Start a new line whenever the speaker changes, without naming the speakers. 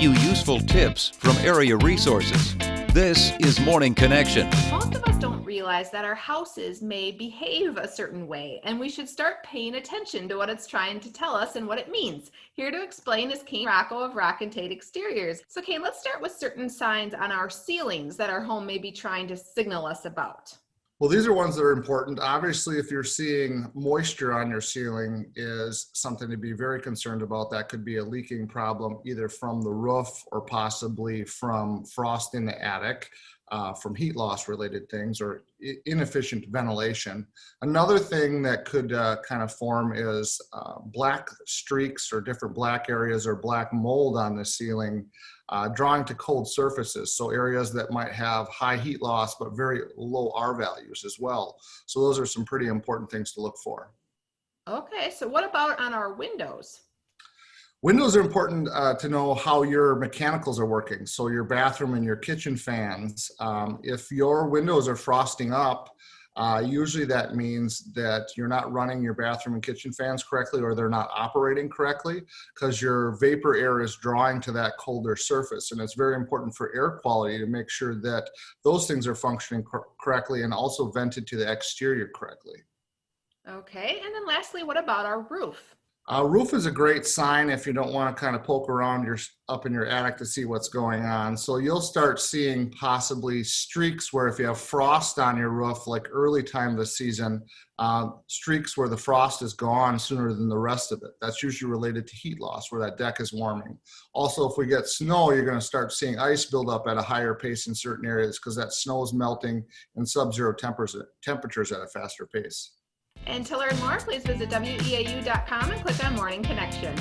you useful tips from area resources. This is Morning Connection.
Most of us don't realize that our houses may behave a certain way, and we should start paying attention to what it's trying to tell us and what it means. Here to explain is Kane Rocco of Rock and Tate Exteriors. So Kane, let's start with certain signs on our ceilings that our home may be trying to signal us about.
Well, these are ones that are important. Obviously, if you're seeing moisture on your ceiling is something to be very concerned about. That could be a leaking problem either from the roof or possibly from frost in the attic, from heat loss related things or inefficient ventilation. Another thing that could kind of form is black streaks or different black areas or black mold on the ceiling. Drawing to cold surfaces, so areas that might have high heat loss but very low R values as well. So those are some pretty important things to look for.
Okay, so what about on our windows?
Windows are important to know how your mechanicals are working. So your bathroom and your kitchen fans, if your windows are frosting up, usually that means that you're not running your bathroom and kitchen fans correctly, or they're not operating correctly because your vapor air is drawing to that colder surface. And it's very important for air quality to make sure that those things are functioning correctly and also vented to the exterior correctly.
Okay, and then lastly, what about our roof?
Roof is a great sign if you don't want to kind of poke around up in your attic to see what's going on. So you'll start seeing possibly streaks where if you have frost on your roof, like early time of the season, streaks where the frost is gone sooner than the rest of it. That's usually related to heat loss where that deck is warming. Also, if we get snow, you're going to start seeing ice build up at a higher pace in certain areas because that snow is melting in sub-zero temperatures at a faster pace.
And to learn more, please visit weau.com and click on Morning Connection.